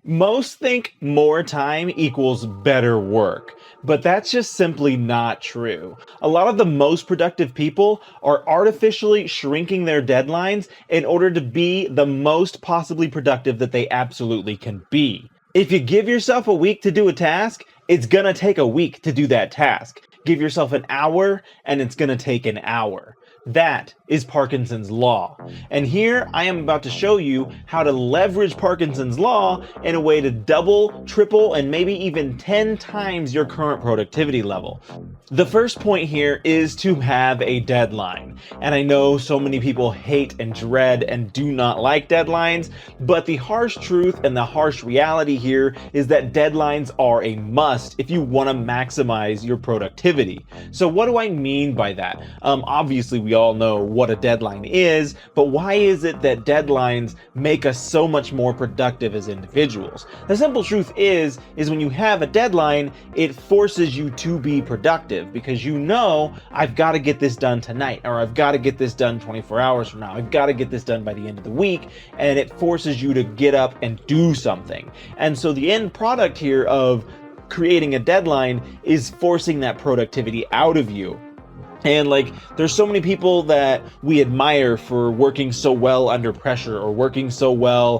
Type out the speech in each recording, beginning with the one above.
Most think more time equals better work, but that's just simply not true. A lot of the most productive people are artificially shrinking their deadlines in order to be the most possibly productive that they absolutely can be. If you give yourself a week to do a task, it's gonna take a week to do that task. Give yourself an hour, and it's gonna take an hour. That is Parkinson's Law. And here I am about to show you how to leverage Parkinson's Law in a way to double, triple, and maybe even 10 times your current productivity level. The first point here is to have a deadline. And I know so many people hate and dread and do not like deadlines, but the harsh truth and the harsh reality here is that deadlines are a must if you want to maximize your productivity. So what do I mean by that? Obviously, we all know what a deadline is, but why is it that deadlines make us so much more productive as individuals? The simple truth is when you have a deadline, it forces you to be productive because you know, I've got to get this done tonight, or I've got to get this done 24 hours from now. I've got to get this done by the end of the week, and it forces you to get up and do something. And so the end product here of creating a deadline is forcing that productivity out of you. And like, there's so many people that we admire for working so well under pressure, or working so well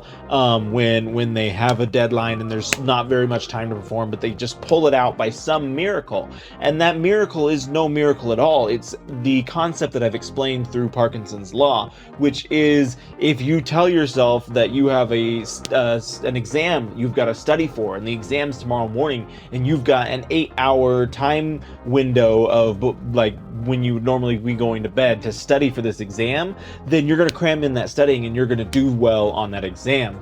when they have a deadline and there's not very much time to perform, but they just pull it out by some miracle. And that miracle is no miracle at all. It's the concept that I've explained through Parkinson's Law, which is if you tell yourself that you have an exam you've got to study for, and the exam's tomorrow morning, and you've got an 8-hour time window of like when you would normally be going to bed to study for this exam, then you're going to cram in that studying and you're going to do well on that exam.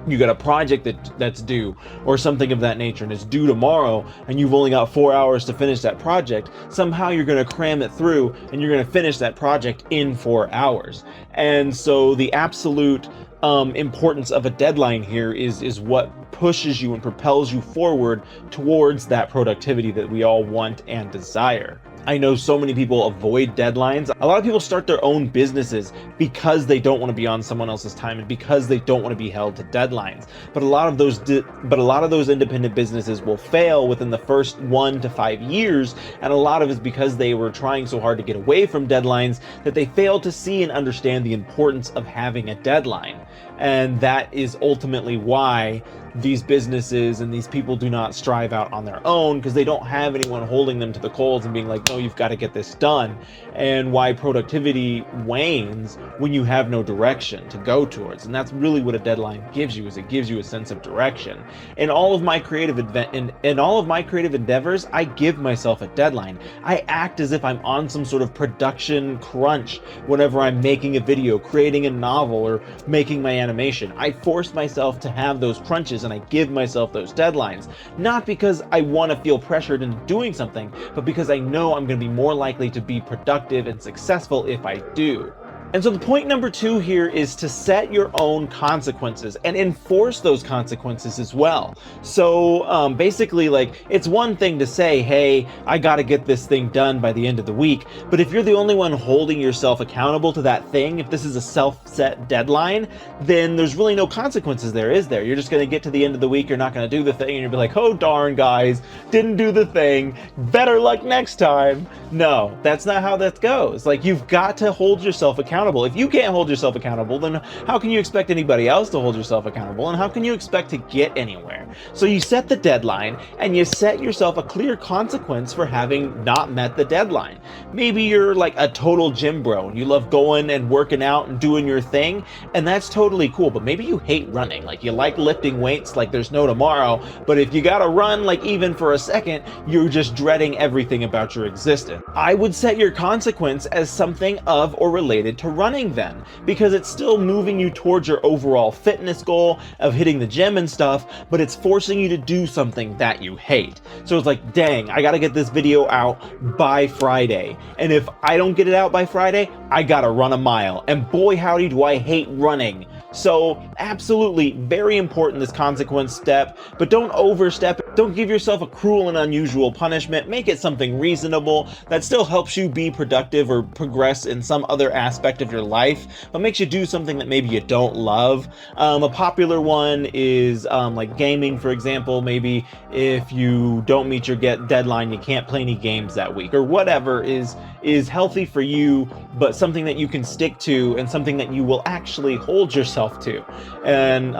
You got a project that's due or something of that nature, and it's due tomorrow, and you've only got 4 hours to finish that project. Somehow you're going to cram it through and you're going to finish that project in 4 hours. And so the absolute importance of a deadline here is what pushes you and propels you forward towards that productivity that we all want and desire. I know so many people avoid deadlines. A lot of people start their own businesses because they don't want to be on someone else's time and because they don't want to be held to deadlines. But a lot of those independent businesses will fail within the first 1 to 5 years, and a lot of it is because they were trying so hard to get away from deadlines that they failed to see and understand the importance of having a deadline. And that is ultimately why these businesses and these people do not strive out on their own, because they don't have anyone holding them to the coals and being like, no, you've got to get this done. And why productivity wanes when you have no direction to go towards. And that's really what a deadline gives you, is it gives you a sense of direction. In all of my creative endeavors, I give myself a deadline. I act as if I'm on some sort of production crunch whenever I'm making a video, creating a novel, or making my animation. I force myself to have those crunches, and I give myself those deadlines, not because I want to feel pressured into doing something, but because I know I'm going to be more likely to be productive and successful if I do. And so the point number 2 here is to set your own consequences and enforce those consequences as well. So basically, like, it's one thing to say, hey, I got to get this thing done by the end of the week. But if you're the only one holding yourself accountable to that thing, if this is a self-set deadline, then there's really no consequences there, is there? You're just going to get to the end of the week, you're not going to do the thing, and you'll be like, oh, darn, guys, didn't do the thing. Better luck next time. No, that's not how that goes. Like, you've got to hold yourself accountable. If you can't hold yourself accountable, then how can you expect anybody else to hold yourself accountable? And how can you expect to get anywhere? So you set the deadline, and you set yourself a clear consequence for having not met the deadline. Maybe you're like a total gym bro and you love going and working out and doing your thing, and that's totally cool. But maybe you hate running. Like, you like lifting weights like there's no tomorrow, but if you gotta run, like, even for a second, you're just dreading everything about your existence. I would set your consequence as something of or related to running then, because it's still moving you towards your overall fitness goal of hitting the gym and stuff, but it's forcing you to do something that you hate. So it's like, dang, I gotta get this video out by Friday, and if I don't get it out by Friday, I gotta run a mile, and boy howdy do I hate running. So absolutely very important, this consequence step, but don't overstep Don't give yourself a cruel and unusual punishment. Make it something reasonable that still helps you be productive or progress in some other aspect of your life, but makes you do something that maybe you don't love. A popular one is like gaming, for example. Maybe if you don't meet your deadline, you can't play any games that week, or whatever is healthy for you, but something that you can stick to and something that you will actually hold yourself to. And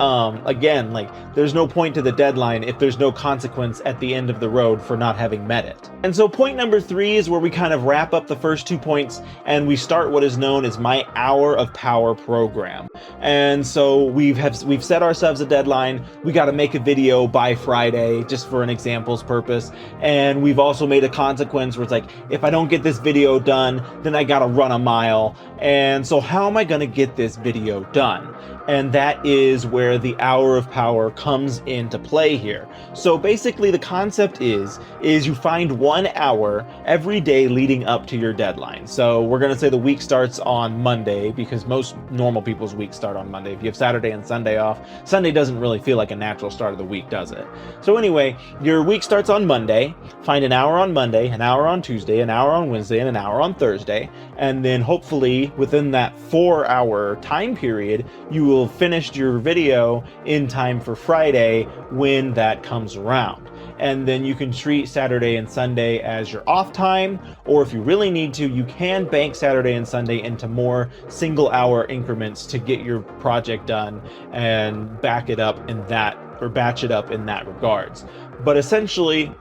again, like, there's no point to the deadline if there's no consequence at the end of the road for not having met it. And so point number 3 is where we kind of wrap up the first 2 points and we start what is known as my Hour of Power program. And so we've set ourselves a deadline. We got to make a video by Friday, just for an example's purpose. And we've also made a consequence where it's like, if I don't get this video done, then I got to run a mile. And so how am I going to get this video done? And that is where the Hour of Power comes into play here. So basically the concept is you find 1 hour every day leading up to your deadline. So we're going to say the week starts on Monday, because most normal people's weeks start on Monday. If you have Saturday and Sunday off, Sunday doesn't really feel like a natural start of the week, does it? So anyway, your week starts on Monday. Find an hour on Monday, an hour on Tuesday, an hour on Wednesday, and an hour on Thursday. And then hopefully within that 4-hour time period, you will finish your video in time for Friday when that comes around. And then you can treat Saturday and Sunday as your off time, or if you really need to, you can bank Saturday and Sunday into more single-hour increments to get your project done and batch it up in that regards. But essentially,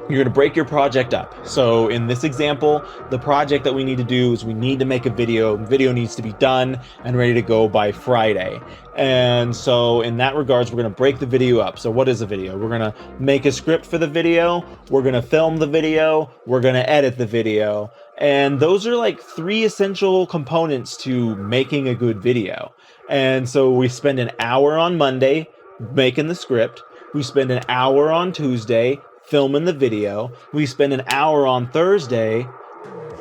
you're going to break your project up. So in this example, the project that we need to do is we need to make a video. The video needs to be done and ready to go by Friday. And so in that regards, we're going to break the video up. So what is a video? We're going to make a script for the video. We're going to film the video. We're going to edit the video. And those are like 3 essential components to making a good video. And so we spend an hour on Monday making the script. We spend an hour on Tuesday filming the video. We spend an hour on Thursday.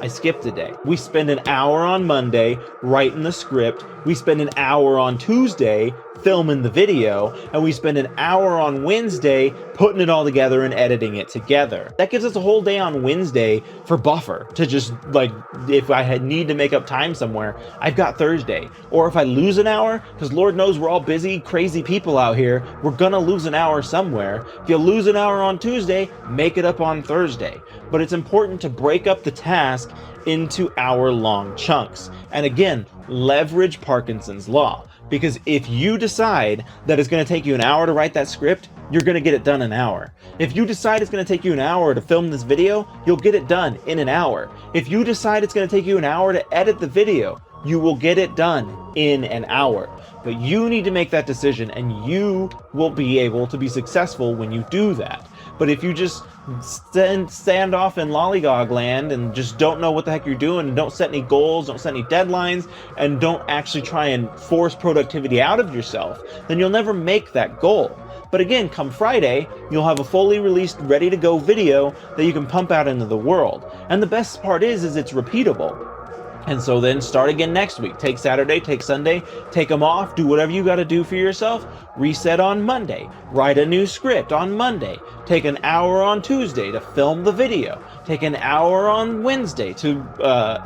I skipped a day. We spend an hour on Monday writing the script. We spend an hour on Tuesday filming the video, and we spend an hour on Wednesday putting it all together and editing it together. That gives us a whole day on Wednesday for buffer to just, like, if I need to make up time somewhere, I've got Thursday. Or if I lose an hour, because Lord knows we're all busy, crazy people out here, we're gonna lose an hour somewhere. If you lose an hour on Tuesday, make it up on Thursday. But it's important to break up the task into hour-long chunks. And again, leverage Parkinson's Law. Because if you decide that it's going to take you an hour to write that script, you're going to get it done in an hour. If you decide it's going to take you an hour to film this video, you'll get it done in an hour. If you decide it's going to take you an hour to edit the video, you will get it done in an hour. But you need to make that decision, and you will be able to be successful when you do that. But if you just stand off in lollygog land and just don't know what the heck you're doing, and don't set any goals, don't set any deadlines, and don't actually try and force productivity out of yourself, then you'll never make that goal. But again, come Friday, you'll have a fully released, ready to go video that you can pump out into the world. And the best part is it's repeatable. And so then start again next week. Take Saturday, take Sunday, take them off, do whatever you got to do for yourself, reset on Monday, write a new script on Monday, take an hour on Tuesday to film the video, take an hour on Wednesday to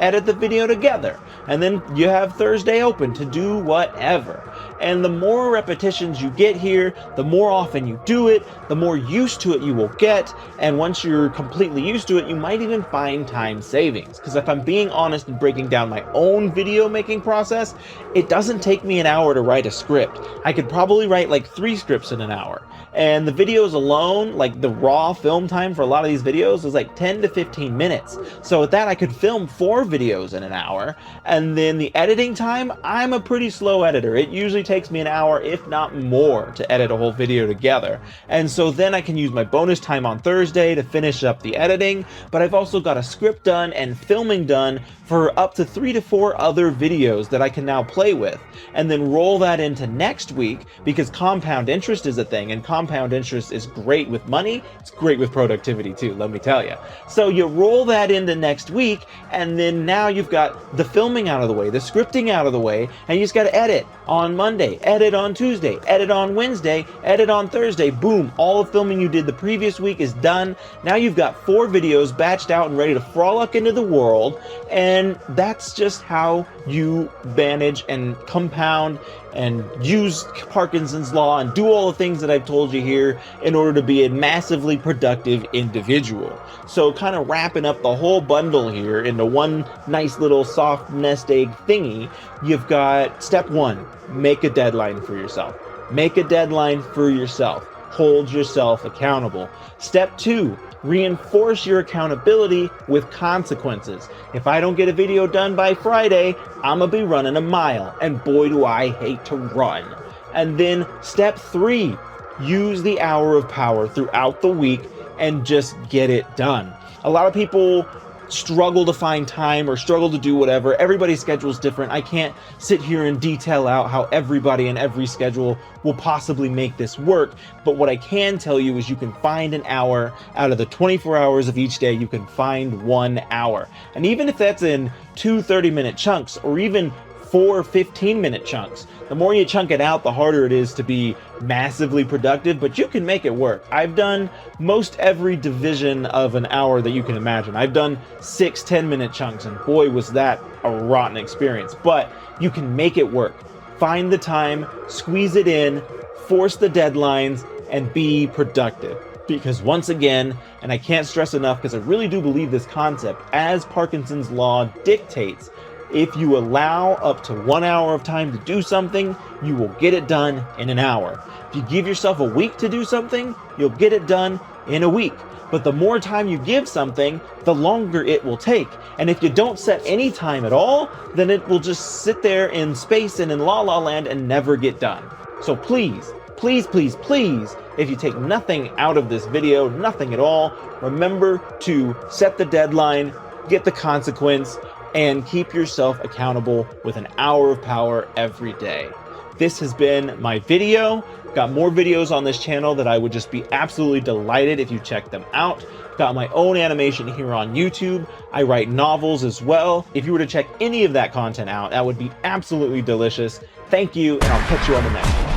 edit the video together, and then you have Thursday open to do whatever. And the more repetitions you get here, the more often you do it, the more used to it you will get, and once you're completely used to it, you might even find time savings. Because if I'm being honest and breaking down my own video making process, it doesn't take me an hour to write a script. I could probably write like 3 scripts in an hour. And the videos alone, like the raw film time for a lot of these videos is like 10 to 15 minutes. So with that, I could film 4 videos in an hour. And then the editing time, I'm a pretty slow editor. It usually takes me an hour, if not more, to edit a whole video together. And so then I can use my bonus time on Thursday to finish up the editing. But I've also got a script done and filming done for up to 3 to 4 other videos that I can now play with. And then roll that into next week, because compound interest is a thing, and compound interest is great with money. It's great with productivity too, let me tell you. So you roll that into next week, and then now you've got the filming out of the way, the scripting out of the way, and you just got to edit on Monday, edit on Tuesday, edit on Wednesday, edit on Thursday. Boom, all the filming you did the previous week is done. Now you've got 4 videos batched out and ready to frolic into the world, and that's just how you manage and compound and use Parkinson's law and do all the things that I've told you here in order to be a massively productive individual. So kind of wrapping up the whole bundle here into one nice little soft nest egg thingy, you've got step 1, make a deadline for yourself. Make a deadline for yourself. Hold yourself accountable. Step 2, reinforce your accountability with consequences. If I don't get a video done by Friday, I'm gonna be running a mile, and boy do I hate to run. And then step 3, use the hour of power throughout the week and just get it done. A lot of people struggle to find time or struggle to do whatever. Everybody's schedule is different. I can't sit here and detail out how everybody and every schedule will possibly make this work, but what I can tell you is you can find an hour out of the 24 hours of each day. You can find 1 hour, and even if that's in 2 30-minute chunks or even 4 15-minute chunks, the more you chunk it out, the harder it is to be massively productive, but you can make it work. I've done most every division of an hour that you can imagine. I've done 6 10-minute chunks, and boy was that a rotten experience, but you can make it work. Find the time, squeeze it in, force the deadlines, and be productive. Because once again, and I can't stress enough because I really do believe this concept, as Parkinson's law dictates, if you allow up to 1 hour of time to do something, you will get it done in an hour. If you give yourself a week to do something, you'll get it done in a week. But the more time you give something, the longer it will take. And if you don't set any time at all, then it will just sit there in space and in la la land and never get done. So please, please, please, please, if you take nothing out of this video, nothing at all, remember to set the deadline, get the consequence, and keep yourself accountable with an hour of power every day. This has been my video. Got more videos on this channel that I would just be absolutely delighted if you check them out. Got my own animation here on YouTube. I write novels as well. If you were to check any of that content out, that would be absolutely delicious. Thank you, and I'll catch you on the next one.